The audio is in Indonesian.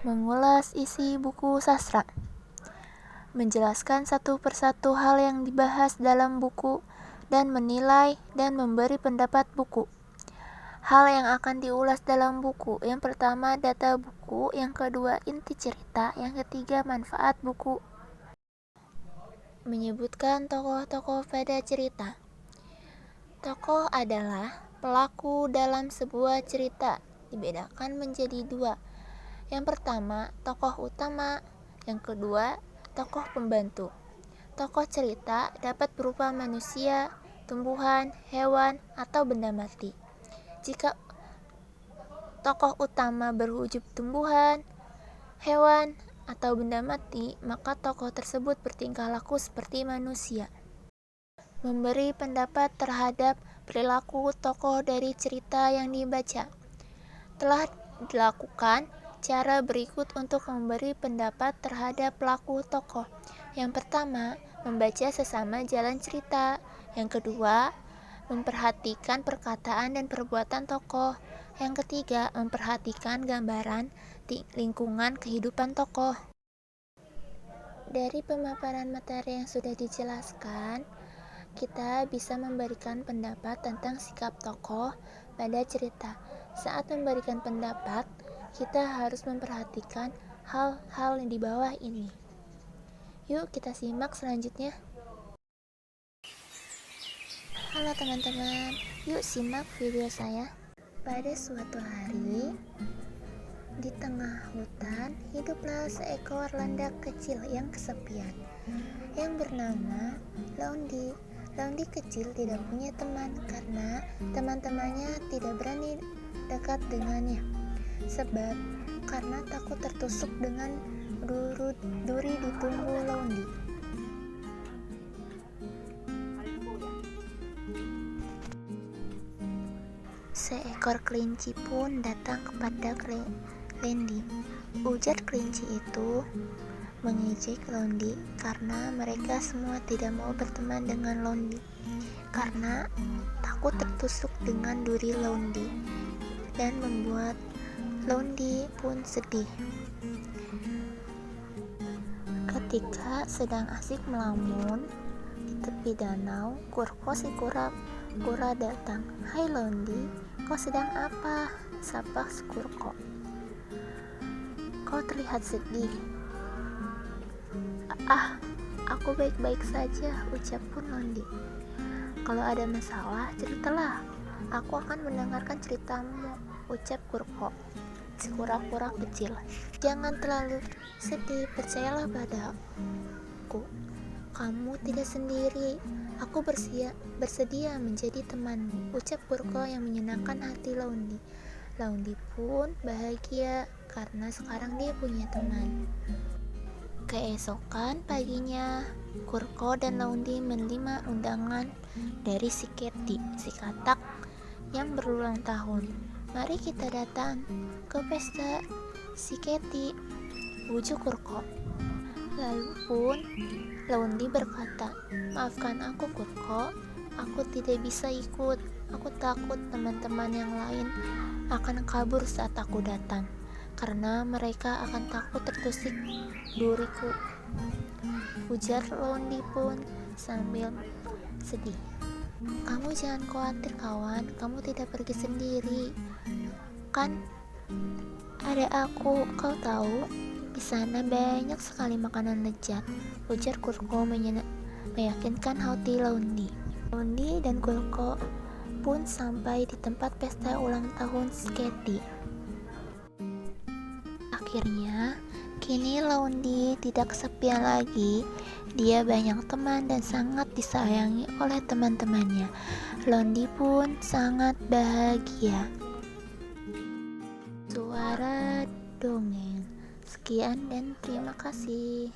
Mengulas isi buku sastra. Menjelaskan satu persatu hal yang dibahas dalam buku dan menilai dan memberi pendapat buku. Hal yang akan diulas dalam buku. Yang pertama, data buku. Yang kedua, inti cerita. Yang ketiga, manfaat buku. Menyebutkan tokoh-tokoh pada cerita. Tokoh adalah pelaku dalam sebuah cerita. Dibedakan menjadi dua. Yang pertama, tokoh utama. Yang kedua, tokoh pembantu. Tokoh cerita dapat berupa manusia, tumbuhan, hewan, atau benda mati. Jika tokoh utama berwujud tumbuhan, hewan, atau benda mati, maka tokoh tersebut bertingkah laku seperti manusia. Memberi pendapat terhadap perilaku tokoh dari cerita yang dibaca. Telah dilakukan cara berikut untuk memberi pendapat terhadap pelaku tokoh. Yang pertama, membaca sesama jalan cerita. Yang kedua, memperhatikan perkataan dan perbuatan tokoh. Yang ketiga, memperhatikan gambaran di lingkungan kehidupan tokoh. Dari pemaparan materi yang sudah dijelaskan, kita bisa memberikan pendapat tentang sikap tokoh pada cerita. Saat memberikan pendapat, kita harus memperhatikan hal-hal yang di bawah ini. Yuk kita simak selanjutnya. Halo teman-teman, yuk simak video saya. Pada suatu hari, di tengah hutan, hiduplah seekor landak kecil yang kesepian, yang bernama Laundi. Laundi kecil tidak punya teman karena teman-temannya tidak berani dekat dengannya. Sebab karena takut tertusuk dengan duri di tubuh Laundi. Seekor kelinci pun datang kepada Laundi. Ujar kelinci itu mengejek Laundi karena mereka semua tidak mau berteman dengan Laundi karena takut tertusuk dengan duri Laundi, dan membuat Laundi pun sedih. Ketika sedang asik melamun di tepi danau, Kurko si kura-kura datang. "Hai Laundi, kau sedang apa?" sapa Kurko. "Kau terlihat sedih." Aku baik-baik saja," ucapkan Laundi. "Kalau ada masalah, ceritalah. Aku akan mendengarkan ceritamu," ucap Kurko, si kura-kura kecil. "Jangan terlalu sedih, percayalah padaku. Kamu tidak sendiri. Aku bersedia menjadi temanmu," ucap Kurko yang menyenangkan hati Laundi. Laundi pun bahagia karena sekarang dia punya teman. Keesokan paginya, Kurko dan Laundi menerima undangan dari si Keti, si katak yang berulang tahun. "Mari kita datang ke pesta si Keti," ujuk Kurko. Lalu pun Laundi berkata, "Maafkan aku Kurko, aku tidak bisa ikut. Aku takut teman-teman yang lain akan kabur saat aku datang, karena mereka akan takut tertusuk duriku," ujar Laundi pun sambil sedih. "Kamu jangan khawatir kawan, kamu tidak pergi sendiri. Kan ada aku, kau tahu, di sana banyak sekali makanan lezat," ujar Kurko meyakinkan hati Laundi. Laundi dan Kurko pun sampai di tempat pesta ulang tahun Keti. Akhirnya, kini Laundi tidak kesepian lagi. Dia banyak teman dan sangat disayangi oleh teman-temannya. Laundi pun sangat bahagia. Suara dongeng. Sekian dan terima kasih.